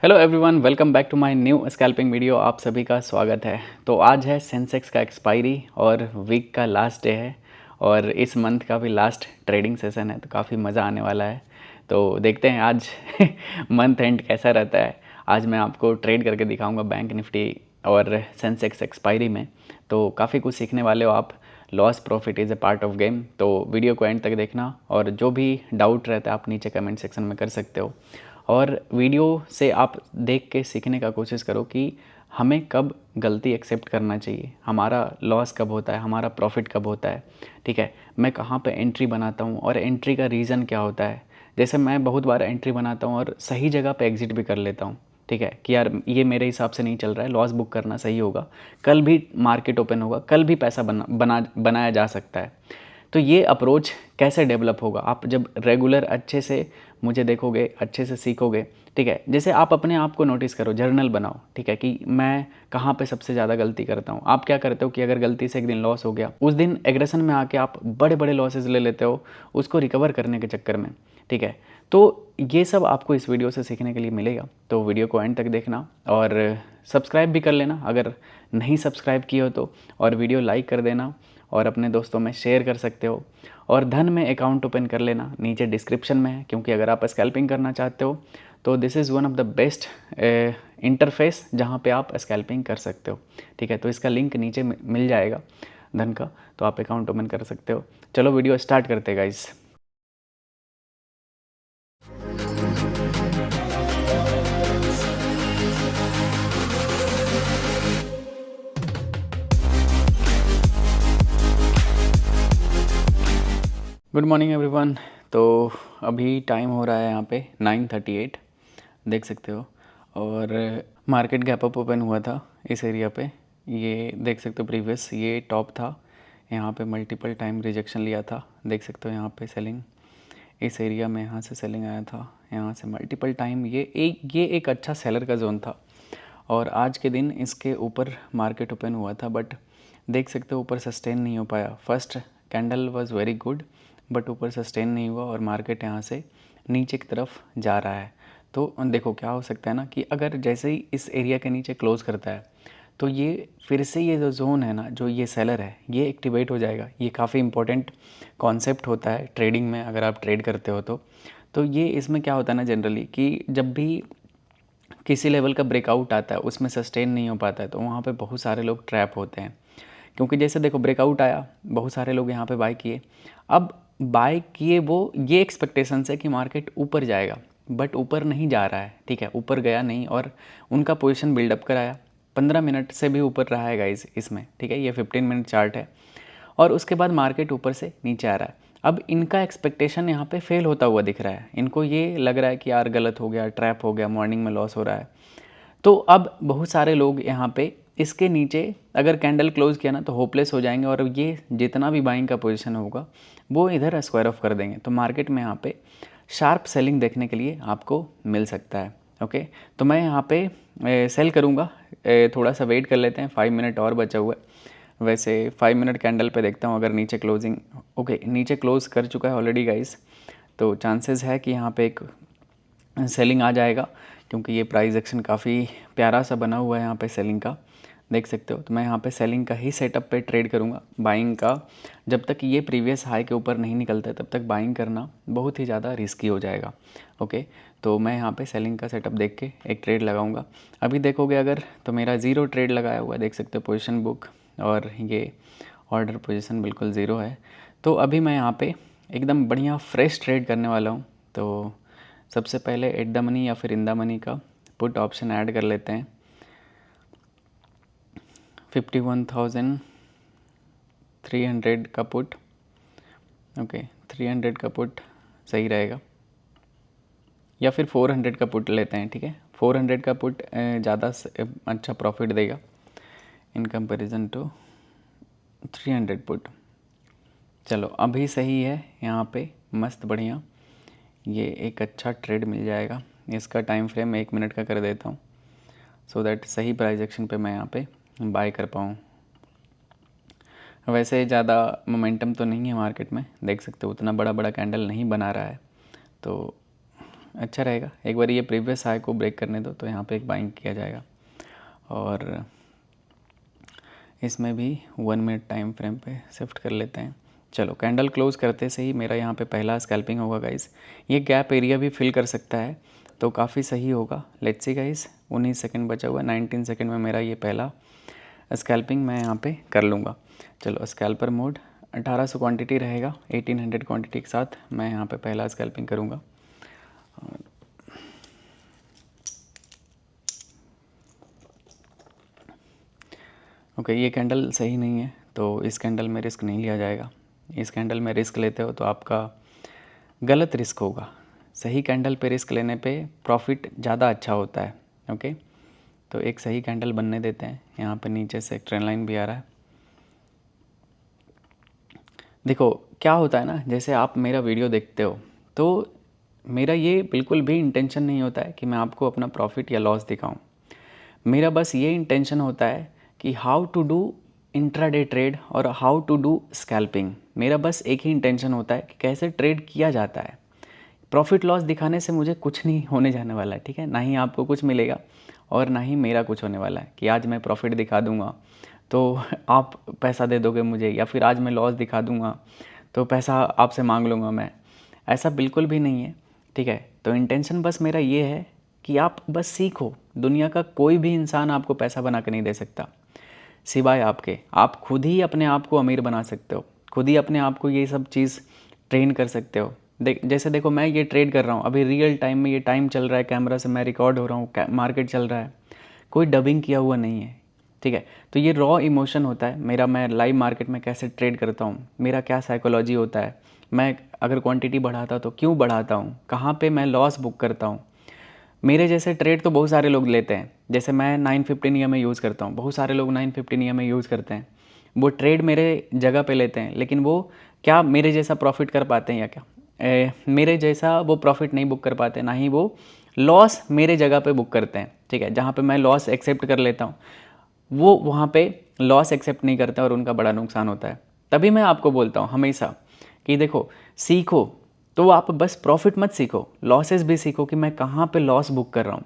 Hello everyone, welcome back to my new scalping video. आप सभी का स्वागत है। तो आज है सेंसेक्स का एक्सपायरी और वीक का लास्ट डे है और इस मंथ का भी लास्ट ट्रेडिंग सेशन है, तो काफ़ी मज़ा आने वाला है। तो देखते हैं आज मंथ एंड कैसा रहता है। आज मैं आपको ट्रेड करके दिखाऊंगा बैंक निफ्टी और सेंसेक्स एक्सपायरी में, तो काफ़ी कुछ सीखने वाले हो आप। Loss profit is a part of game. तो वीडियो को एंड तक देखना और जो भी डाउट रहता है आप नीचे कमेंट सेक्शन में कर सकते हो। और वीडियो से आप देख के सीखने का कोशिश करो कि हमें कब गलती एक्सेप्ट करना चाहिए, हमारा लॉस कब होता है, हमारा प्रॉफिट कब होता है। ठीक है, मैं कहाँ पे एंट्री बनाता हूँ और एंट्री का रीज़न क्या होता है। जैसे मैं बहुत बार एंट्री बनाता हूँ और सही जगह पे एग्जिट भी कर लेता हूँ। ठीक है कि यार ये मेरे हिसाब से नहीं चल रहा है, लॉस बुक करना सही होगा, कल भी मार्केट ओपन होगा, कल भी पैसा बनाया जा सकता है। तो ये अप्रोच कैसे डेवलप होगा, आप जब रेगुलर अच्छे से मुझे देखोगे, अच्छे से सीखोगे। ठीक है, जैसे आप अपने आप को नोटिस करो, जर्नल बनाओ। ठीक है कि मैं कहाँ पे सबसे ज़्यादा गलती करता हूँ। आप क्या करते हो कि अगर गलती से एक दिन लॉस हो गया, उस दिन एग्रेशन में आके आप बड़े बड़े लॉसेज ले लेते हो उसको रिकवर करने के चक्कर में। ठीक है, तो ये सब आपको इस वीडियो से सीखने के लिए मिलेगा। तो वीडियो को एंड तक देखना और सब्सक्राइब भी कर लेना अगर नहीं सब्सक्राइब किए हो तो, और वीडियो लाइक कर देना और अपने दोस्तों में शेयर कर सकते हो। और धन में अकाउंट ओपन कर लेना, नीचे डिस्क्रिप्शन में है, क्योंकि अगर आप स्कैल्पिंग करना चाहते हो तो this is one of the best interface जहाँ पे आप स्कैल्पिंग कर सकते हो। ठीक है, तो इसका लिंक नीचे मिल जाएगा धन का, तो आप अकाउंट ओपन कर सकते हो। चलो वीडियो स्टार्ट करते गाइस। Good morning everyone. तो अभी टाइम हो रहा है यहाँ पे 9:38, देख सकते हो। और मार्केट गैप अप ओपन हुआ था इस एरिया पे, ये देख सकते हो। प्रीवियस ये टॉप था, यहाँ पे मल्टीपल टाइम रिजेक्शन लिया था, देख सकते हो। यहाँ पे सेलिंग इस एरिया में, यहाँ से सेलिंग आया था, यहाँ से मल्टीपल टाइम। ये एक अच्छा सेलर का जोन था और आज के दिन इसके ऊपर मार्केट ओपन हुआ था, बट देख सकते हो ऊपर सस्टेन नहीं हो पाया। First candle was very good but ऊपर सस्टेन नहीं हुआ और मार्केट यहाँ से नीचे की तरफ जा रहा है। तो देखो क्या हो सकता है ना कि अगर जैसे ही इस एरिया के नीचे क्लोज़ करता है तो ये फिर से ये जो जोन है ना, जो ये सेलर है, ये एक्टिवेट हो जाएगा। ये काफ़ी इंपॉर्टेंट कॉन्सेप्ट होता है ट्रेडिंग में, अगर आप ट्रेड करते हो तो ये इसमें क्या होता है ना जनरली कि जब भी किसी लेवल का ब्रेकआउट आता है उसमें सस्टेन नहीं हो पाता है, तो वहाँ पे बहुत सारे लोग ट्रैप होते हैं। क्योंकि जैसे देखो ब्रेकआउट आया, बहुत सारे लोग यहाँ पे बाय किए। अब बाय किए वो ये एक्सपेक्टेशन से कि मार्केट ऊपर जाएगा, बट ऊपर नहीं जा रहा है। ठीक है, ऊपर गया नहीं और उनका पोजीशन बिल्डअप कराया। 15 मिनट से भी ऊपर रहा है गाइस इसमें। ठीक है, ये 15 मिनट चार्ट है और उसके बाद मार्केट ऊपर से नीचे आ रहा है। अब इनका एक्सपेक्टेशन यहाँ पे फेल होता हुआ दिख रहा है। इनको ये लग रहा है कि यार गलत हो गया, ट्रैप हो गया, मॉर्निंग में लॉस हो रहा है। तो अब बहुत सारे लोग यहाँ पे इसके नीचे अगर कैंडल क्लोज किया ना तो होपलेस हो जाएंगे और ये जितना भी बाइंग का पोजीशन होगा वो इधर स्क्वायर ऑफ कर देंगे। तो मार्केट में यहाँ पे शार्प सेलिंग देखने के लिए आपको मिल सकता है। ओके, तो मैं यहाँ पे सेल करूँगा। थोड़ा सा वेट कर लेते हैं, 5 मिनट और बचा हुआ है। वैसे 5 मिनट कैंडल पे देखता हूँ अगर नीचे क्लोजिंग, ओके नीचे क्लोज कर चुका है ऑलरेडी गाइस, तो चांसेस है कि यहाँ पे एक सेलिंग आ जाएगा, क्योंकि ये प्राइस एक्शन काफ़ी प्यारा सा बना हुआ है यहाँ पे सेलिंग का, देख सकते हो। तो मैं यहाँ पे सेलिंग का ही सेटअप पे ट्रेड करूँगा। बाइंग का जब तक ये प्रीवियस हाई के ऊपर नहीं निकलता है तब तक बाइंग करना बहुत ही ज़्यादा रिस्की हो जाएगा। ओके, तो मैं यहाँ पे सेलिंग का सेटअप देख के एक ट्रेड लगाऊंगा। अभी देखोगे अगर तो मेरा ज़ीरो ट्रेड लगाया हुआ है, देख सकते हो पोजीशन बुक, और ये ऑर्डर पोजीशन बिल्कुल ज़ीरो है। तो अभी मैं यहाँ पे एकदम बढ़िया फ्रेश ट्रेड करने वाला हूँ। तो सबसे पहले एट द मनी या फिर इन द मनी का पुट ऑप्शन ऐड कर लेते हैं। 51,300 का पुट, ओके 300 का पुट सही रहेगा, या फिर 400 का पुट लेते हैं। ठीक है, 400 का पुट ज़्यादा अच्छा प्रॉफिट देगा इन कंपैरिजन टू 300 पुट। चलो अभी सही है, यहाँ पे मस्त बढ़िया ये एक अच्छा ट्रेड मिल जाएगा। इसका टाइम फ्रेम 1 मिनट का कर देता हूँ, सो दैट सही प्राइस एक्शन पे मैं यहाँ पे बाय कर पाऊँ। वैसे ज़्यादा मोमेंटम तो नहीं है मार्केट में, देख सकते हो उतना बड़ा बड़ा कैंडल नहीं बना रहा है। तो अच्छा रहेगा। एक बार ये प्रीवियस हाई को ब्रेक करने दो तो यहाँ पे एक बाइंग किया जाएगा। और इसमें भी 1 मिनट टाइम फ्रेम पे शिफ्ट कर लेते हैं। चलो कैंडल क्लोज करते से ही मेरा यहाँ पे पहला स्कैल्पिंग होगा गाइस। ये गैप एरिया भी फिल कर सकता है तो काफ़ी सही होगा। लेट्स सी गाइस, 19 सेकंड बचा हुआ, 19 सेकंड में मेरा ये पहला स्कैल्पिंग मैं यहाँ पे कर लूँगा। चलो स्कैल्पर मोड 1800 क्वांटिटी रहेगा, 1800 क्वांटिटी के साथ मैं यहाँ पे पहला स्कैल्पिंग करूँगा। ओके, ये कैंडल सही नहीं है तो इस कैंडल में रिस्क नहीं लिया जाएगा। इस कैंडल में रिस्क लेते हो तो आपका गलत रिस्क होगा। सही कैंडल पे रिस्क लेने पे प्रॉफिट ज़्यादा अच्छा होता है। ओके, तो एक सही कैंडल बनने देते हैं। यहाँ पे नीचे से एक ट्रेंड लाइन भी आ रहा है। देखो क्या होता है ना, जैसे आप मेरा वीडियो देखते हो तो मेरा ये बिल्कुल भी इंटेंशन नहीं होता है कि मैं आपको अपना प्रॉफिट या लॉस दिखाऊं। मेरा बस ये इंटेंशन होता है कि how to do intraday trade और हाउ टू डू स्कैल्पिंग। मेरा बस एक ही इंटेंशन होता है कि कैसे ट्रेड किया जाता है। प्रॉफिट लॉस दिखाने से मुझे कुछ नहीं होने जाने वाला है, ठीक है। ना ही आपको कुछ मिलेगा और ना ही मेरा कुछ होने वाला है कि आज मैं प्रॉफिट दिखा दूंगा तो आप पैसा दे दोगे मुझे, या फिर आज मैं लॉस दिखा दूंगा तो पैसा आपसे मांग लूँगा मैं। ऐसा बिल्कुल भी नहीं है, ठीक है। तो इंटेंशन बस मेरा ये है कि आप बस सीखो। दुनिया का कोई भी इंसान आपको पैसा बना के नहीं दे सकता सिवाय आपके। आप खुद ही अपने आप को अमीर बना सकते हो, खुद ही अपने आप को ये सब चीज़ ट्रेन कर सकते हो। जैसे देखो मैं ये ट्रेड कर रहा हूँ अभी रियल टाइम में, ये टाइम चल रहा है, कैमरा से मैं रिकॉर्ड हो रहा हूँ, मार्केट चल रहा है, कोई डबिंग किया हुआ नहीं है, ठीक है। तो ये रॉ इमोशन होता है मेरा। मैं लाइव मार्केट में कैसे ट्रेड करता हूँ, मेरा क्या साइकोलॉजी होता है, मैं अगर क्वांटिटी बढ़ाता तो क्यों बढ़ाता हूँ, कहाँ पे मैं लॉस बुक करता हूँ। मेरे जैसे ट्रेड तो बहुत सारे लोग लेते हैं। जैसे मैं 915 EMA यूज़ करता हूँ, बहुत सारे लोग 915 EMA यूज़ करते हैं। वो ट्रेड मेरे जगह पे लेते हैं, लेकिन वो क्या मेरे जैसा प्रॉफिट कर पाते हैं या क्या? मेरे जैसा वो प्रॉफिट नहीं बुक कर पाते, ना ही वो लॉस मेरे जगह पे बुक करते हैं, ठीक है। जहाँ पे मैं लॉस एक्सेप्ट कर लेता हूँ वो वहाँ पे लॉस एक्सेप्ट नहीं करते और उनका बड़ा नुकसान होता है। तभी मैं आपको बोलता हूँ हमेशा कि देखो सीखो तो आप बस प्रॉफिट मत सीखो, लॉसेस भी सीखो कि मैं कहाँ पे लॉस बुक कर रहा हूँ।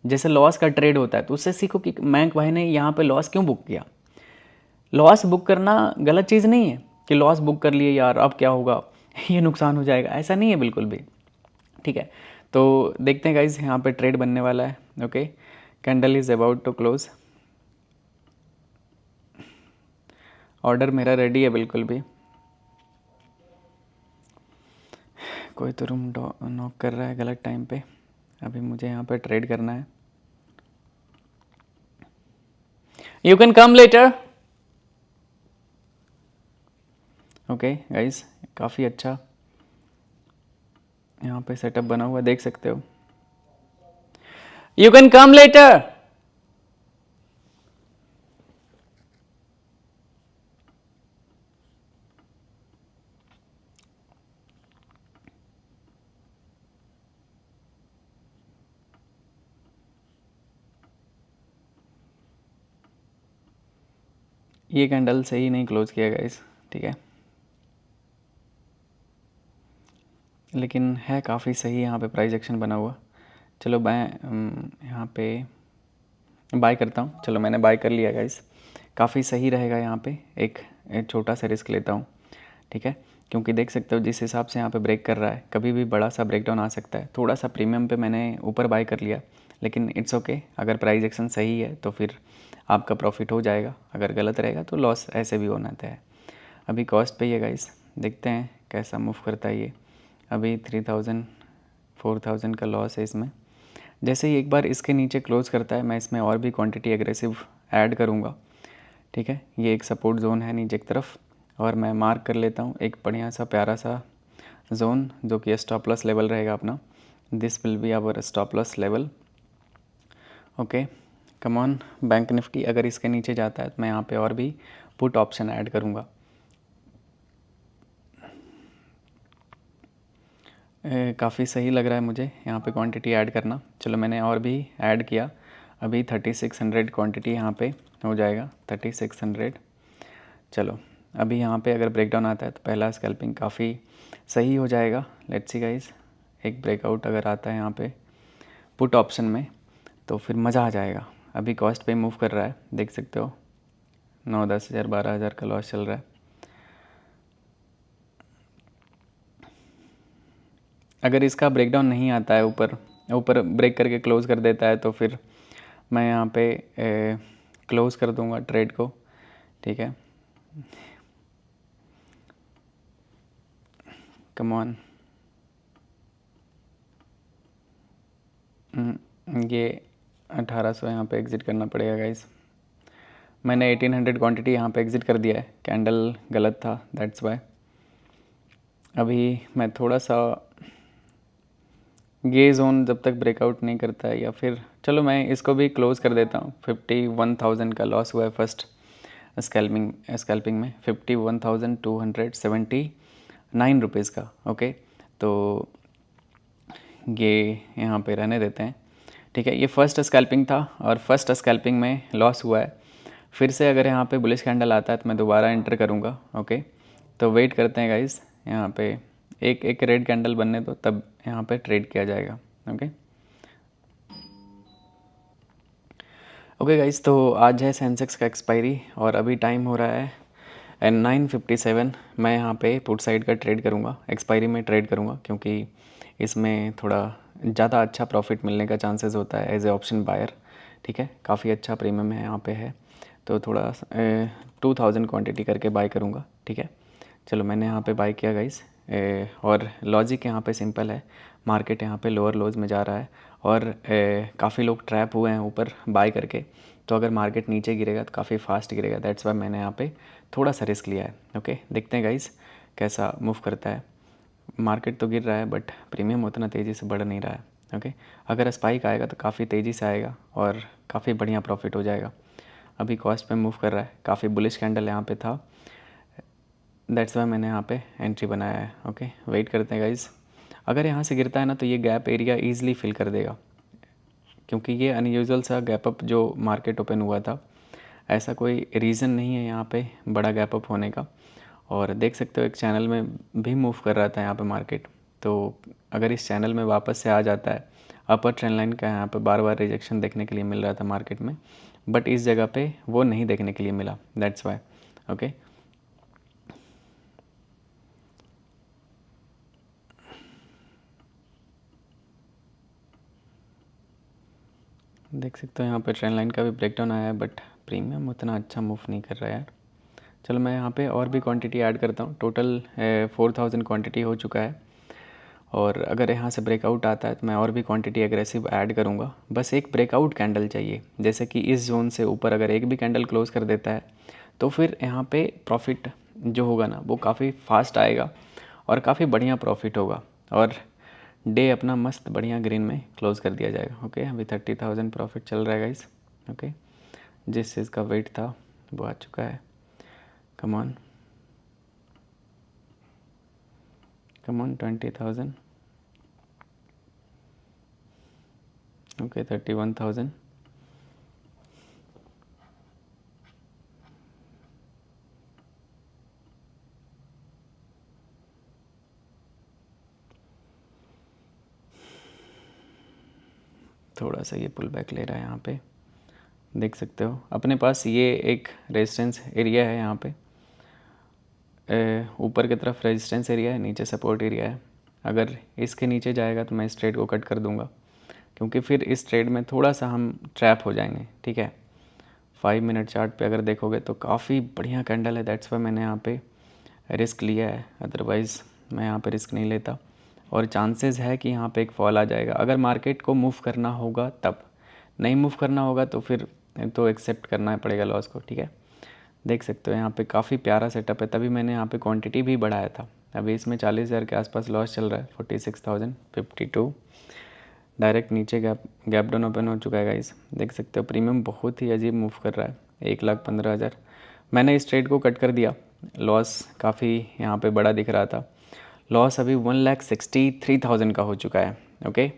जैसे लॉस का ट्रेड होता है तो उससे सीखो कि बैंक भाई ने यहाँ पे लॉस क्यों बुक किया। लॉस बुक करना गलत चीज़ नहीं है कि लॉस बुक कर लिए यार अब क्या होगा ये नुकसान हो जाएगा, ऐसा नहीं है बिल्कुल भी, ठीक है। तो देखते हैं गाइज, यहाँ पे ट्रेड बनने वाला है। Okay, candle is about to close. Order मेरा रेडी है बिल्कुल भी। कोई तो रूम नॉक कर रहा है गलत टाइम पे। अभी मुझे यहाँ पे ट्रेड करना है। You can come later. Okay guys, काफ़ी अच्छा यहाँ पे सेटअप बना हुआ देख सकते हो। You can come later. ये कैंडल सही नहीं क्लोज किया गाइस, ठीक है, लेकिन है काफ़ी सही यहाँ पे प्राइस एक्शन बना हुआ। चलो मैं यहाँ पे बाय करता हूँ। चलो मैंने बाय कर लिया गाइस, काफ़ी सही रहेगा। यहाँ पे एक छोटा सा रिस्क लेता हूँ, ठीक है, क्योंकि देख सकते हो जिस हिसाब से यहाँ पे ब्रेक कर रहा है कभी भी बड़ा सा ब्रेकडाउन आ सकता है। थोड़ा सा प्रीमियम पे मैंने ऊपर बाय कर लिया, लेकिन इट्स ओके। अगर प्राइस एक्शन सही है तो फिर आपका प्रॉफिट हो जाएगा, अगर गलत रहेगा तो लॉस ऐसे भी होना तय है। अभी कॉस्ट पे ही है गाइस, देखते हैं कैसा मूव करता है ये। अभी 3000 4000 का लॉस है इसमें। जैसे ही एक बार इसके नीचे क्लोज करता है मैं इसमें और भी क्वांटिटी एग्रेसिव ऐड करूँगा, ठीक है। ये एक सपोर्ट जोन है नीचे की तरफ और मैं मार्क कर लेता हूँ एक बढ़िया सा प्यारा सा जोन जो कि स्टॉप लॉस लेवल रहेगा अपना। This will be our stop loss level. Okay, come on bank Nifty अगर इसके नीचे जाता है तो मैं यहाँ पे और भी पुट ऑप्शन ऐड करूँगा। काफ़ी सही लग रहा है मुझे यहाँ पे क्वांटिटी ऐड करना। चलो मैंने और भी ऐड किया। अभी 3600 क्वांटिटी यहाँ पे हो जाएगा, 3600। चलो अभी यहाँ पे अगर ब्रेकडाउन आता है तो पहला स्कैल्पिंग काफ़ी सही हो जाएगा। लेट्स सी गाइस, एक ब्रेकआउट अगर आता है यहाँ पे पुट ऑप्शन में तो फिर मज़ा आ जाएगा। अभी कॉस्ट पे मूव कर रहा है, देख सकते हो 9-10 हज़ार 12 हज़ार का लॉस चल रहा है। अगर इसका ब्रेकडाउन नहीं आता है, ऊपर ऊपर ब्रेक करके क्लोज़ कर देता है, तो फिर मैं यहाँ पे क्लोज़ कर दूँगा ट्रेड को, ठीक है। कम ऑन, ये 1800 यहाँ पे एग्ज़िट करना पड़ेगा गाइस। मैंने 1800 क्वांटिटी यहाँ पे एग्ज़िट कर दिया है, कैंडल गलत था, दैट्स वाई। अभी मैं थोड़ा सा ये जोन जब तक ब्रेकआउट नहीं करता है, या फिर चलो मैं इसको भी क्लोज़ कर देता हूँ। 51,000 का लॉस हुआ है फर्स्ट स्कैल्पिंग में, 51,279 रुपीज़ का। ओके, तो ये यहाँ पे रहने देते हैं, ठीक है। ये फर्स्ट स्कैल्पिंग था और फर्स्ट स्कैल्पिंग में लॉस हुआ है। फिर से अगर यहाँ पे बुलिश कैंडल आता है तो मैं दोबारा एंटर करूँगा। ओके, तो वेट करते हैं गाइस, यहाँ पे एक रेड कैंडल बनने दो, तब यहाँ पे ट्रेड किया जाएगा। ओके गाइस, तो आज है सेंसेक्स का एक्सपायरी और अभी टाइम हो रहा है 9:57। मैं यहाँ पे पुट साइड का ट्रेड करूँगा, एक्सपायरी में ट्रेड करूँगा, क्योंकि इसमें थोड़ा ज़्यादा अच्छा प्रॉफिट मिलने का चांसेस होता है एज ए ऑप्शन बायर, ठीक है। काफ़ी अच्छा प्रीमियम है यहाँ पे है, तो थोड़ा 2000 क्वांटिटी करके बाय करूँगा, ठीक है। चलो मैंने यहाँ पे बाय किया गाइस, और लॉजिक यहाँ पे सिंपल है। मार्केट यहाँ पे लोअर लोज में जा रहा है और काफ़ी लोग ट्रैप हुए हैं ऊपर बाय करके, तो अगर मार्केट नीचे गिरेगा तो काफ़ी फास्ट गिरेगा, दैट्स वाई मैंने यहाँ पे थोड़ा सा रिस्क लिया है। ओके, देखते हैं गाइस कैसा मूव करता है। मार्केट तो गिर रहा है बट प्रीमियम उतना तेज़ी से बढ़ नहीं रहा है। ओके, अगर स्पाइक आएगा तो काफ़ी तेज़ी से आएगा और काफ़ी बढ़िया प्रॉफिट हो जाएगा। अभी कॉस्ट पे मूव कर रहा है, काफ़ी बुलिश कैंडल यहाँ पे था, दैट्स वाई मैंने यहाँ पे एंट्री बनाया है। ओके, वेट करते हैं गाइस। अगर यहाँ से गिरता है ना तो ये गैप एरिया ईजिली फिल कर देगा, क्योंकि ये अनयूजुअल सा गैप अप जो मार्केट ओपन हुआ था, ऐसा कोई रीज़न नहीं है यहाँ पे बड़ा गैप अप होने का। और देख सकते हो एक चैनल में भी मूव कर रहा था यहाँ पे मार्केट, तो अगर इस चैनल में वापस से आ जाता है, अपर ट्रेंड लाइन का यहाँ पे बार बार रिजेक्शन देखने के लिए मिल रहा था मार्केट में, बट इस जगह पे वो नहीं देखने के लिए मिला, दैट्स वाई। ओके, देख सकते हो यहाँ पे ट्रेंड लाइन का भी ब्रेकडाउन आया है, बट प्रीमियम उतना अच्छा मूव नहीं कर रहा है यार। चलो मैं यहाँ पे और भी क्वांटिटी ऐड करता हूँ, टोटल 4000 क्वांटिटी हो चुका है, और अगर यहाँ से ब्रेकआउट आता है तो मैं और भी क्वांटिटी एग्रेसिव ऐड करूँगा। बस एक ब्रेकआउट कैंडल चाहिए, जैसे कि इस जोन से ऊपर अगर एक भी कैंडल क्लोज कर देता है तो फिर यहाँ पे प्रॉफिट जो होगा ना वो काफ़ी फास्ट आएगा और काफ़ी बढ़िया प्रॉफिट होगा, और डे अपना मस्त बढ़िया ग्रीन में क्लोज़ कर दिया जाएगा। ओके, अभी 30,000 प्रॉफिट चल रहा है गाइस। ओके, जिस चीज़ का वेट था वो आ चुका है। Come on 20,000। ओके, 31,000। थोड़ा सा ये पुल बैक ले रहा है यहाँ पे, देख सकते हो अपने पास ये एक रेजिस्टेंस एरिया है यहाँ पे, ऊपर की तरफ रेजिस्टेंस एरिया है, नीचे सपोर्ट एरिया है। अगर इसके नीचे जाएगा तो मैं इस ट्रेड को कट कर दूंगा, क्योंकि फिर इस ट्रेड में थोड़ा सा हम ट्रैप हो जाएंगे, ठीक है। 5 मिनट चार्ट पे अगर देखोगे तो काफ़ी बढ़िया कैंडल है, दैट्स वाई मैंने यहाँ पे रिस्क लिया है, अदरवाइज़ मैं यहाँ पे रिस्क नहीं लेता। और चांसेस है कि यहाँ पे एक फॉल आ जाएगा, अगर मार्केट को मूव करना होगा तब, नहीं मूव करना होगा तो फिर तो एक्सेप्ट करना पड़ेगा लॉस को, ठीक है। देख सकते हो यहाँ पे काफ़ी प्यारा सेटअप है, तभी मैंने यहाँ पे क्वांटिटी भी बढ़ाया था। अभी इसमें 40,000 के आसपास लॉस चल रहा है, 46,052। डायरेक्ट नीचे गैप डाउन ओपन हो चुका है गाइस, देख सकते हो प्रीमियम बहुत ही अजीब मूव कर रहा है, 1,15,000। मैंने इस ट्रेड को कट कर दिया, लॉस काफ़ी यहाँ पे बड़ा दिख रहा था, लॉस अभी 1,63,000 का हो चुका है। ओके,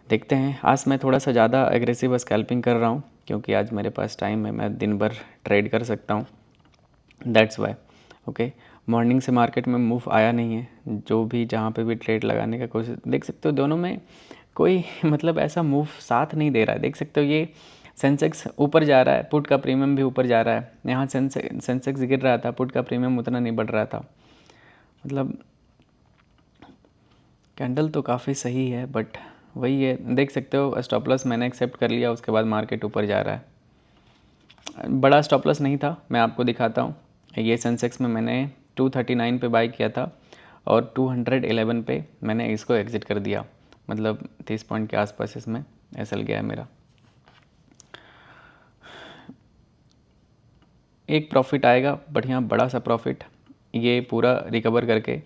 देखते हैं। आज मैं थोड़ा सा ज़्यादा एग्रेसिव स्कैल्पिंग कर रहा हूँ, क्योंकि आज मेरे पास टाइम है, मैं दिन भर ट्रेड कर सकता हूँ, दैट्स वाई। ओके, मॉर्निंग से मार्केट में मूव आया नहीं है, जो भी जहाँ पे भी ट्रेड लगाने का कोशिश, देख सकते हो दोनों में कोई मतलब ऐसा मूव साथ नहीं दे रहा है। देख सकते हो ये सेंसेक्स ऊपर जा रहा है, पुट का प्रीमियम भी ऊपर जा रहा है। यहाँ सेंसेक्स गिर रहा था, पुट का प्रीमियम उतना नहीं बढ़ रहा था। मतलब कैंडल तो काफ़ी सही है, बट वही है, देख सकते हो स्टॉप लॉस मैंने एक्सेप्ट कर लिया, उसके बाद मार्केट ऊपर जा रहा है। बड़ा स्टॉप लॉस नहीं था, मैं आपको दिखाता हूँ। ये सेंसेक्स में मैंने 239 पे बाई किया था और 211 पे मैंने इसको एग्ज़िट कर दिया, मतलब 30 पॉइंट के आसपास इसमें एसएल गया है मेरा। एक प्रॉफिट आएगा बढ़िया, बड़ा सा प्रॉफिट, ये पूरा रिकवर करके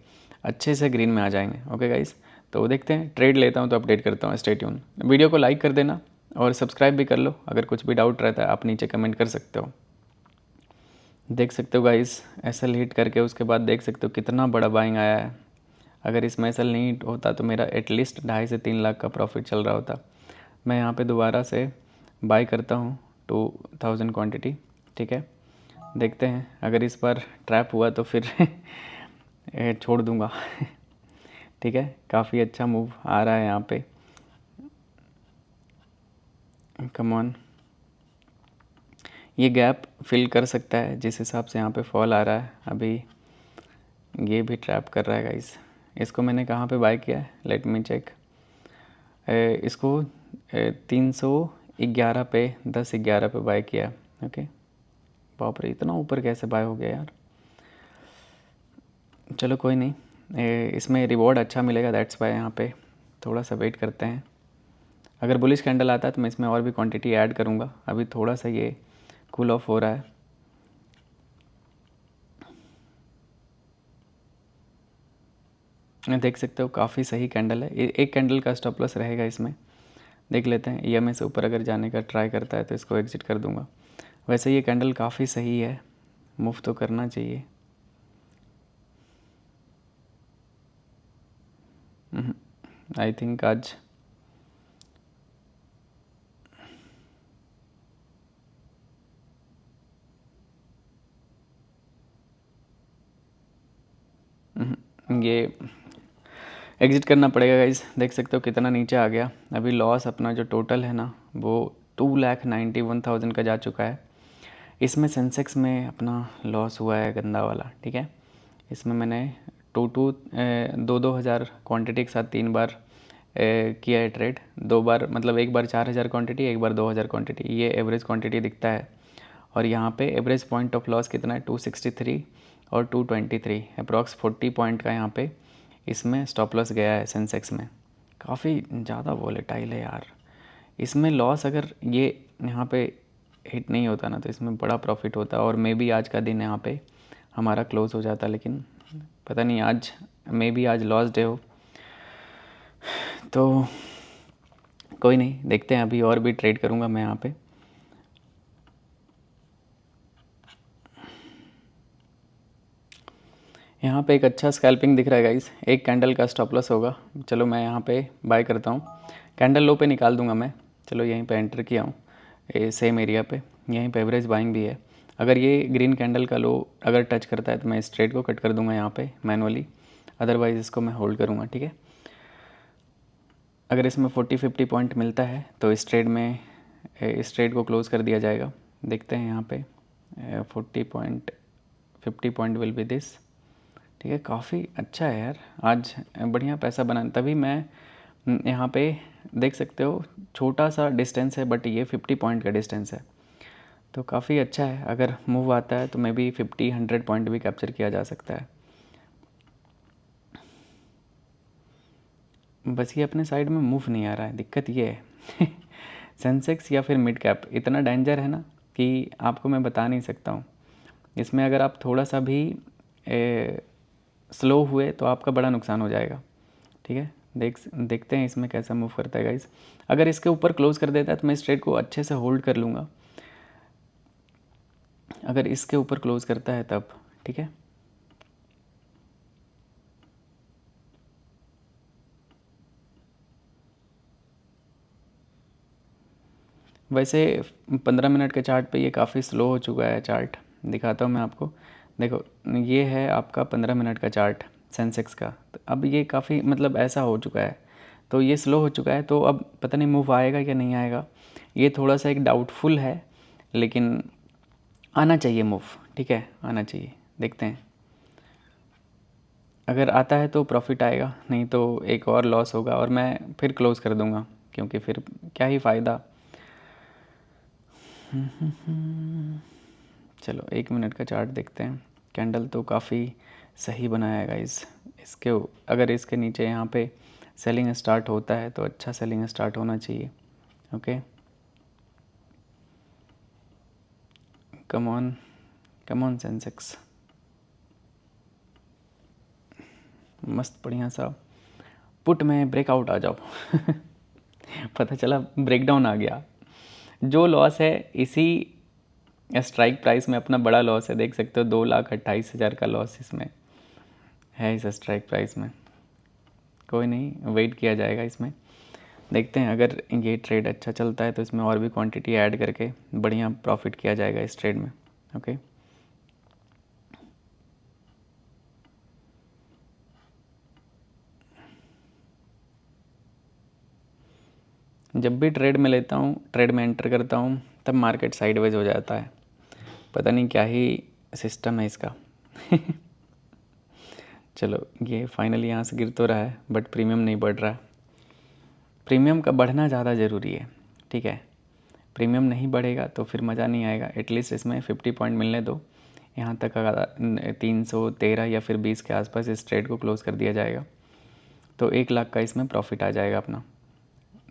अच्छे से ग्रीन में आ जाएंगे। ओके गाइस, तो देखते हैं, ट्रेड लेता हूँ तो अपडेट करता हूँ। Stay tune. वीडियो को लाइक कर देना और सब्सक्राइब भी कर लो। अगर कुछ भी डाउट रहता है आप नीचे कमेंट कर सकते हो। देख सकते हो गाइस, एसएल हिट करके उसके बाद देख सकते हो कितना बड़ा बाइंग आया है। अगर इसमें एसएल नहीं हिट होता तो मेरा एटलीस्ट 2.5 से 3 लाख का प्रॉफिट चल रहा होता। मैं यहाँ पे दोबारा से बाई करता हूँ 2000 क्वांटिटी, ठीक है। देखते हैं, अगर इस बार ट्रैप हुआ तो फिर छोड़ दूंगा। ठीक है, काफ़ी अच्छा मूव आ रहा है यहाँ पे, कम ऑन। ये गैप फिल कर सकता है जिस हिसाब से यहाँ पे फॉल आ रहा है। अभी ये भी ट्रैप कर रहा है गाइस। इसको मैंने कहाँ पे बाय किया है, लेट मी चेक। इसको 311 पे 10-11 पे बाय किया। ओके, बाप रे, इतना ऊपर कैसे बाय हो गया यार। चलो कोई नहीं, इसमें रिवॉर्ड अच्छा मिलेगा, दैट्स वाई यहाँ पे थोड़ा सा वेट करते हैं। अगर बुलिश कैंडल आता है तो मैं इसमें और भी क्वांटिटी ऐड करूँगा। अभी थोड़ा सा ये कूल ऑफ हो रहा है। देख सकते हो काफ़ी सही कैंडल है। एक कैंडल का स्टॉप लॉस रहेगा इसमें, देख लेते हैं। ईएमए से ऊपर अगर जाने का ट्राई करता है तो इसको एग्जिट कर दूंगा। वैसे ये कैंडल काफ़ी सही है, मूव तो करना चाहिए। आई थिंक आज ये एग्जिट करना पड़ेगा गाइस। देख सकते हो कितना नीचे आ गया। अभी लॉस अपना जो टोटल है ना वो 2,91,000 का जा चुका है। इसमें सेंसेक्स में अपना लॉस हुआ है गंदा वाला, ठीक है। इसमें मैंने दो हज़ार क्वान्टिटी के साथ 3 बार किया है ट्रेड। 2 बार मतलब एक बार 4,000 क्वान्टिटी, एक बार 2,000 क्वान्टिटी, ये एवरेज क्वान्टिटी दिखता है। और यहाँ पे एवरेज पॉइंट ऑफ लॉस कितना है, 263 और 223, अप्रॉक्स 40 पॉइंट का यहाँ पे इसमें स्टॉप लॉस गया है सेंसेक्स में। काफ़ी ज़्यादा वोलेटाइल है यार। इसमें लॉस अगर ये यहाँ पे हिट नहीं होता ना तो इसमें बड़ा प्रॉफिट होता, और मे बी आज का दिन यहाँ पे हमारा क्लोज हो जाता, लेकिन पता नहीं, आज मे बी आज लॉस डे हो। तो कोई नहीं, देखते हैं, अभी और भी ट्रेड करूँगा मैं यहाँ पे। यहाँ पे एक अच्छा स्कैल्पिंग दिख रहा है गाइस। एक कैंडल का स्टॉप लॉस होगा। चलो मैं यहाँ पे बाय करता हूँ। कैंडल लो पे निकाल दूंगा मैं। चलो यहीं पे एंटर किया हूँ, ये सेम एरिया पे, यहीं पे एवरेज बाइंग भी है। अगर ये ग्रीन कैंडल का लो अगर टच करता है तो मैं इस ट्रेड को कट कर दूंगा यहाँ पे मैनुअली, अदरवाइज़ इसको मैं होल्ड करूँगा, ठीक है। अगर इसमें 40-50 पॉइंट मिलता है तो इस ट्रेड को क्लोज़ कर दिया जाएगा। देखते हैं यहाँ पे 40 point 50 point will be this, ठीक है। काफ़ी अच्छा है यार, आज बढ़िया पैसा बना। तभी मैं यहाँ पे देख सकते हो छोटा सा डिस्टेंस है, बट ये 50 पॉइंट का डिस्टेंस है, तो काफ़ी अच्छा है। अगर मूव आता है तो मे बी 50-100 पॉइंट भी कैप्चर किया जा सकता है। बस ये अपने साइड में मूव नहीं आ रहा है, दिक्कत ये है। सेंसेक्स या फिर मिड कैप इतना डेंजर है ना कि आपको मैं बता नहीं सकता हूँ। इसमें अगर आप थोड़ा सा भी स्लो हुए तो आपका बड़ा नुकसान हो जाएगा, ठीक है। देखते हैं इसमें कैसा मूव करता है गाइस। अगर इसके ऊपर क्लोज कर देता है तो मैं इस ट्रेड को अच्छे से होल्ड कर लूँगा, अगर इसके ऊपर क्लोज करता है तब, ठीक है। वैसे 15 मिनट के चार्ट पे ये काफ़ी स्लो हो चुका है चार्ट, दिखाता हूँ मैं आपको। देखो ये है आपका 15 मिनट का चार्ट सेंसेक्स का। तो अब ये काफ़ी मतलब ऐसा हो चुका है, तो ये स्लो हो चुका है, तो अब पता नहीं मूव आएगा या नहीं आएगा, ये थोड़ा सा एक डाउटफुल है, लेकिन आना चाहिए मूव। ठीक है, आना चाहिए, देखते हैं। अगर आता है तो प्रॉफिट आएगा, नहीं तो एक और लॉस होगा और मैं फिर क्लोज़ कर दूंगा, क्योंकि फिर क्या ही फ़ायदा। चलो 1 मिनट का चार्ट देखते हैं। कैंडल तो काफ़ी सही बनाया है गाइस। इसके अगर इसके नीचे यहाँ पे सेलिंग स्टार्ट होता है तो अच्छा सेलिंग स्टार्ट होना चाहिए। ओके, कम ऑन सेंसेक्स, मस्त बढ़िया सा पुट में ब्रेकआउट आ जाओ। पता चला ब्रेकडाउन आ गया। जो लॉस है इसी स्ट्राइक प्राइस में अपना बड़ा लॉस है, देख सकते हो 2,28,000 का लॉस इसमें है, इस स्ट्राइक प्राइस में। कोई नहीं, वेट किया जाएगा इसमें, देखते हैं। अगर ये ट्रेड अच्छा चलता है तो इसमें और भी क्वांटिटी ऐड करके बढ़िया प्रॉफिट किया जाएगा इस ट्रेड में। ओके, जब भी ट्रेड में लेता हूँ, ट्रेड में एंटर करता हूँ, तब मार्केट साइडवेज हो जाता है। पता नहीं क्या ही सिस्टम है इसका। चलो ये फाइनली यहाँ से गिर तो रहा है, बट प्रीमियम नहीं बढ़ रहा है। प्रीमियम का बढ़ना ज़्यादा ज़रूरी है। ठीक है, प्रीमियम नहीं बढ़ेगा तो फिर मज़ा नहीं आएगा। एटलीस्ट इसमें 50 पॉइंट मिलने दो। यहाँ तक अगर 313 या फिर 20 के आसपास इस ट्रेड को क्लोज़ कर दिया जाएगा तो 1 लाख का इसमें प्रॉफिट आ जाएगा अपना।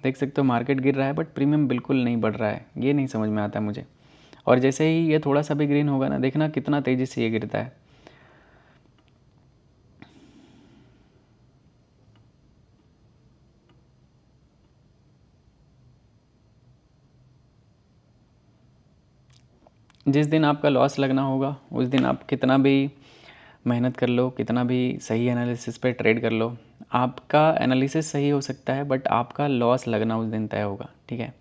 देख सकते हो मार्केट गिर रहा है बट प्रीमियम बिल्कुल नहीं बढ़ रहा है, ये नहीं समझ में आता है मुझे। और जैसे ही ये थोड़ा सा भी ग्रीन होगा ना, देखना कितना तेज़ी से ये गिरता है। जिस दिन आपका लॉस लगना होगा उस दिन आप कितना भी मेहनत कर लो, कितना भी सही एनालिसिस पे ट्रेड कर लो, आपका एनालिसिस सही हो सकता है बट आपका लॉस लगना उस दिन तय होगा। ठीक है,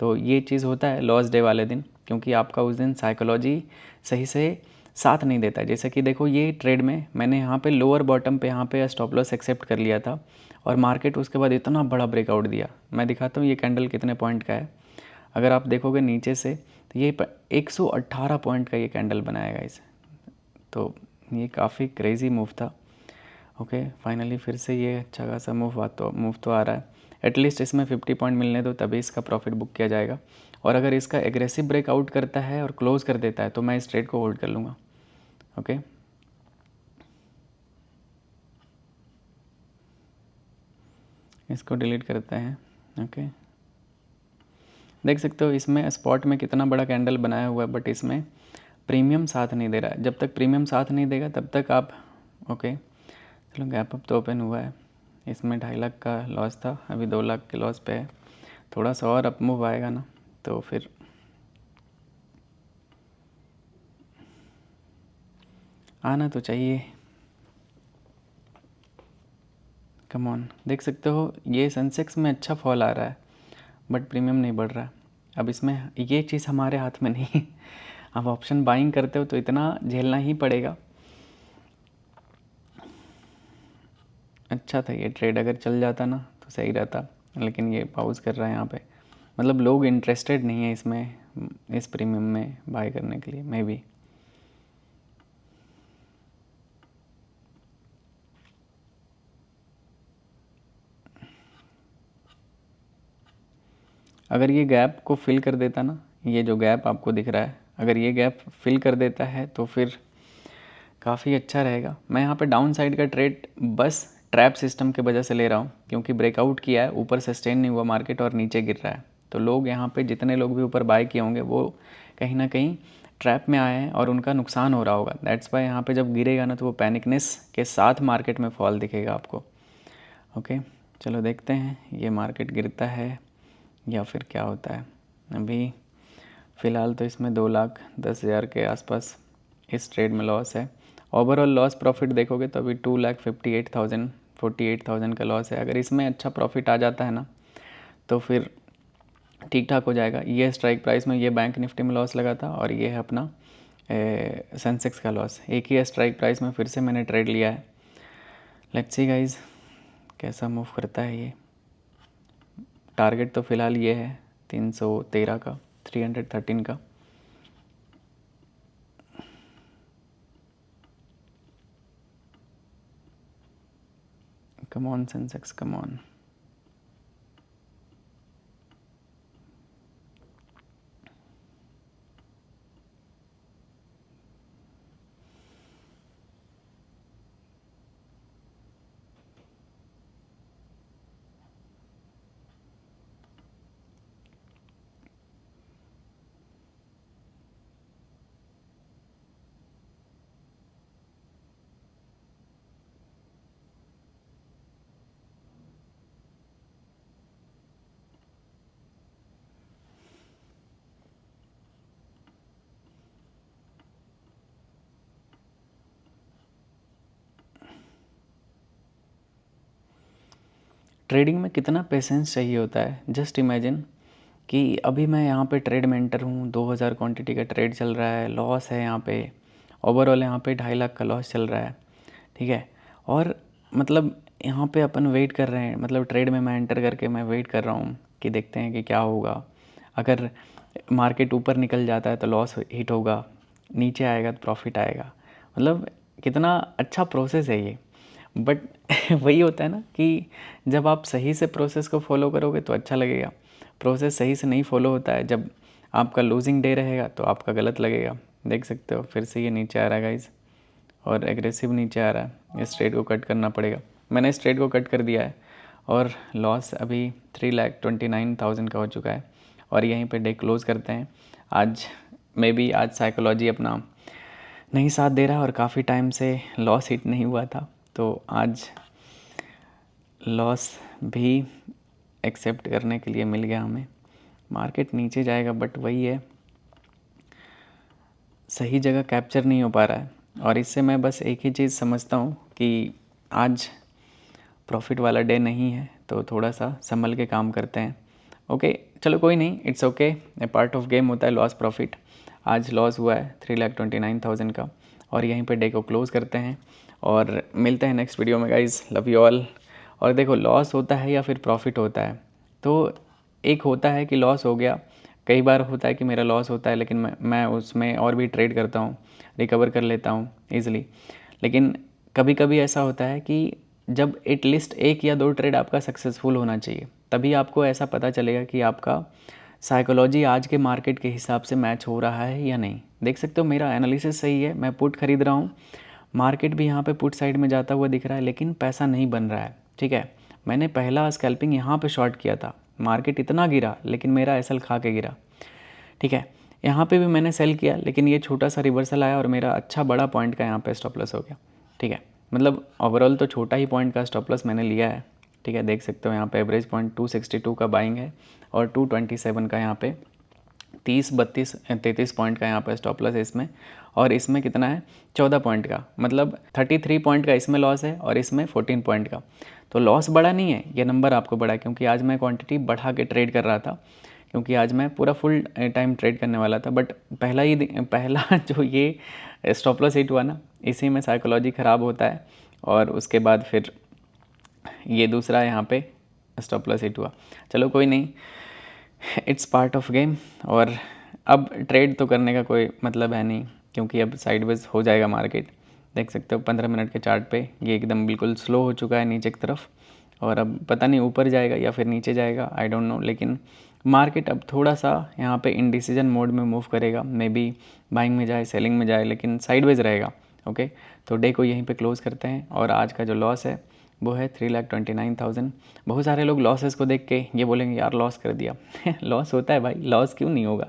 तो ये चीज़ होता है लॉस डे वाले दिन, क्योंकि आपका उस दिन साइकोलॉजी सही से साथ नहीं देता है। जैसे कि देखो ये ट्रेड में मैंने यहाँ पे लोअर बॉटम पे यहाँ पे स्टॉप लॉस एक्सेप्ट कर लिया था और मार्केट उसके बाद इतना बड़ा ब्रेकआउट दिया। मैं दिखाता हूँ ये कैंडल कितने पॉइंट का है। अगर आप देखोगे नीचे से तो ये 118 पॉइंट का ये कैंडल बनाएगा इसे, तो ये काफ़ी क्रेज़ी मूव था। ओके, फाइनली फिर से ये अच्छा खासा मूव तो आ रहा है। एटलीस्ट इसमें 50 पॉइंट मिलने दो, तभी इसका प्रॉफिट बुक किया जाएगा। और अगर इसका एग्रेसिव ब्रेकआउट करता है और क्लोज़ कर देता है तो मैं इस ट्रेड को होल्ड कर लूँगा। ओके, इसको डिलीट करते हैं। ओके, देख सकते हो इसमें स्पॉट में कितना बड़ा कैंडल बनाया हुआ है, बट इसमें प्रीमियम साथ नहीं दे रहा है। जब तक प्रीमियम साथ नहीं देगा तब तक आप ओके। चलो गैप अप तो ओपन हुआ है, इसमें 2.5 लाख का लॉस था, अभी 2 लाख के लॉस पे है। थोड़ा सा और अप मूव आएगा ना तो फिर आना तो चाहिए। कम ऑन, देख सकते हो ये सेंसेक्स में अच्छा फॉल आ रहा है बट प्रीमियम नहीं बढ़ रहा है। अब इसमें ये चीज़ हमारे हाथ में नहीं। आप ऑप्शन बाइंग करते हो तो इतना झेलना ही पड़ेगा। अच्छा था ये ट्रेड, अगर चल जाता ना तो सही रहता, लेकिन ये पाउज कर रहा है यहाँ पे। मतलब लोग इंटरेस्टेड नहीं है इसमें, इस प्रीमियम में बाय करने के लिए मे बी। अगर ये गैप को फिल कर देता ना, ये जो गैप आपको दिख रहा है, अगर ये गैप फिल कर देता है तो फिर काफ़ी अच्छा रहेगा। मैं यहाँ पे डाउन साइड का ट्रेड बस ट्रैप सिस्टम के वजह से ले रहा हूँ, क्योंकि ब्रेकआउट किया है, ऊपर सस्टेन नहीं हुआ मार्केट और नीचे गिर रहा है। तो लोग यहाँ पे जितने लोग भी ऊपर बाय किए होंगे वो कहीं ना कहीं ट्रैप में आए हैं और उनका नुकसान हो रहा होगा। दैट्स वाई यहाँ पे जब गिरेगा ना तो वो पैनिकनेस के साथ मार्केट में फॉल दिखेगा आपको। ओके, चलो देखते हैं ये मार्केट गिरता है या फिर क्या होता है। अभी फ़िलहाल तो इसमें 2,10,000 के आसपास इस ट्रेड में लॉस है। ओवरऑल लॉस प्रॉफिट देखोगे तो अभी 2,58,000 का लॉस है। अगर इसमें अच्छा प्रॉफिट आ जाता है ना तो फिर ठीक ठाक हो जाएगा। ये स्ट्राइक प्राइस में ये बैंक निफ्टी में लॉस लगा था और ये है अपना सेंसेक्स का लॉस। एक ही स्ट्राइक प्राइस में फिर से मैंने ट्रेड लिया है। लेट्स सी गाइज कैसा मूव करता है ये। टारगेट तो फ़िलहाल ये है 313 का, 313 का। Come on Sensex, come on. Trading में कितना पेशेंस चाहिए होता है। जस्ट इमेजिन कि अभी मैं यहाँ पे ट्रेड में एंटर हूँ, 2000 क्वांटिटी का ट्रेड चल रहा है, लॉस है यहाँ पे, ओवरऑल यहाँ पे 2.5 लाख का लॉस चल रहा है, ठीक है। और मतलब यहाँ पे अपन वेट कर रहे हैं, मतलब ट्रेड में मैं एंटर करके मैं वेट कर रहा हूँ कि देखते हैं कि क्या होगा। अगर मार्केट ऊपर निकल जाता है तो लॉस हिट होगा, नीचे आएगा तो प्रॉफिट आएगा। मतलब कितना अच्छा प्रोसेस है ये। बट वही होता है ना कि जब आप सही से प्रोसेस को फॉलो करोगे तो अच्छा लगेगा। प्रोसेस सही से नहीं फॉलो होता है, जब आपका लूजिंग डे रहेगा तो आपका गलत लगेगा। देख सकते हो फिर से ये नीचे आ रहा है गाइज, और एग्रेसिव नीचे आ रहा है। इस ट्रेड को कट करना पड़ेगा। मैंने इस ट्रेड को कट कर दिया है और लॉस अभी 3,29,000 का हो चुका है। और यहीं पे डे क्लोज करते हैं। आज मे बी आज साइकोलॉजी अपना नहीं साथ दे रहा और काफ़ी टाइम से लॉस हिट नहीं हुआ था, तो आज लॉस भी एक्सेप्ट करने के लिए मिल गया हमें। मार्केट नीचे जाएगा बट वही है, सही जगह कैप्चर नहीं हो पा रहा है। और इससे मैं बस एक ही चीज़ समझता हूँ कि आज प्रॉफिट वाला डे नहीं है, तो थोड़ा सा संभल के काम करते हैं। ओके चलो कोई नहीं, it's okay, A part of game होता है लॉस प्रॉफिट। आज लॉस हुआ है 3,29,000 का, और यहीं पे डे को क्लोज़ करते हैं और मिलते हैं नेक्स्ट वीडियो में गाइज़। Love you all. और देखो लॉस होता है या फिर प्रॉफिट होता है, तो एक होता है कि लॉस हो गया, कई बार होता है कि मेरा लॉस होता है लेकिन मैं उसमें और भी ट्रेड करता हूँ, रिकवर कर लेता हूँ ईज़िली। लेकिन कभी कभी ऐसा होता है कि जब एटलीस्ट 1 या 2 ट्रेड आपका सक्सेसफुल होना चाहिए, तभी आपको ऐसा पता चलेगा कि आपका साइकोलॉजी आज के मार्केट के हिसाब से मैच हो रहा है या नहीं। देख सकते हो मेरा एनालिसिस सही है, मैं पुट खरीद रहा हूँ, मार्केट भी यहाँ पे पुट साइड में जाता हुआ दिख रहा है लेकिन पैसा नहीं बन रहा है, ठीक है। मैंने पहला स्कैल्पिंग यहाँ पे शॉर्ट किया था, मार्केट इतना गिरा लेकिन मेरा एसएल खा के गिरा, ठीक है। यहाँ पे भी मैंने सेल किया लेकिन ये छोटा सा रिवर्सल आया और मेरा अच्छा बड़ा पॉइंट का यहाँ पे स्टॉप लॉस हो गया, ठीक है। मतलब ओवरऑल तो छोटा ही पॉइंट का स्टॉप लॉस मैंने लिया है, ठीक है। देख सकते हो यहाँ पे एवरेज पॉइंट 262 का बाइंग है और 227 का यहाँ पे 30, 32, 33 पॉइंट का यहाँ पे स्टॉप लॉस है इसमें। और इसमें कितना है 14 पॉइंट का, मतलब 33 पॉइंट का इसमें लॉस है और इसमें 14 पॉइंट का। तो लॉस बड़ा नहीं है, ये नंबर आपको बड़ा है क्योंकि आज मैं क्वांटिटी बढ़ा के ट्रेड कर रहा था, क्योंकि आज मैं पूरा फुल टाइम ट्रेड करने वाला था। बट पहला जो ये स्टॉप लॉस हिट हुआ ना, इसी में साइकोलॉजी ख़राब होता है और उसके बाद फिर ये दूसरा यहाँ पे स्टॉप लॉस हिट हुआ। चलो कोई नहीं, इट्स पार्ट ऑफ गेम। और अब ट्रेड तो करने का कोई मतलब है नहीं क्योंकि अब साइडवेज हो जाएगा मार्केट। देख सकते हो 15 मिनट के चार्ट पे ये एकदम बिल्कुल स्लो हो चुका है नीचे की तरफ, और अब पता नहीं ऊपर जाएगा या फिर नीचे जाएगा, आई डोंट नो। लेकिन मार्केट अब थोड़ा सा यहाँ पे इनडिसीजन मोड में मूव करेगा, मे बी बाइंग में जाए सेलिंग में जाए, लेकिन साइडवेज रहेगा। ओके तो डे को यहीं पे क्लोज़ करते हैं और आज का जो लॉस है वो है 3,29,000। बहुत सारे लोग लॉसेस को देख के ये बोलेंगे यार लॉस कर दिया लॉस होता है भाई, लॉस क्यों नहीं होगा।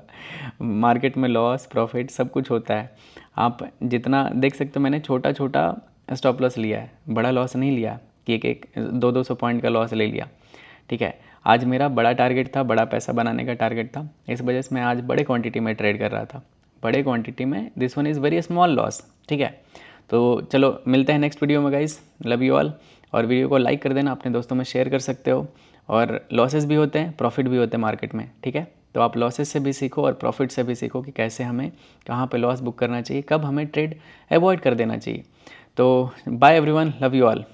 मार्केट में लॉस प्रॉफिट सब कुछ होता है। आप जितना देख सकते हो मैंने छोटा छोटा स्टॉप लॉस लिया है, बड़ा लॉस नहीं लिया कि एक 200 पॉइंट का लॉस ले लिया, ठीक है। आज मेरा बड़ा टारगेट था, बड़ा पैसा बनाने का टारगेट था, इस वजह से मैं आज बड़े क्वांटिटी में ट्रेड कर रहा था, बड़े क्वांटिटी में। This one is very small loss, ठीक है। तो चलो मिलते हैं नेक्स्ट वीडियो में गाइस, लव यू ऑल। और वीडियो को लाइक कर देना, अपने दोस्तों में शेयर कर सकते हो। और लॉसेस भी होते हैं प्रॉफिट भी होते हैं मार्केट में, ठीक है। तो आप लॉसेस से भी सीखो और प्रॉफिट से भी सीखो कि कैसे हमें कहाँ पे लॉस बुक करना चाहिए, कब हमें ट्रेड अवॉइड कर देना चाहिए। तो bye everyone, love you all.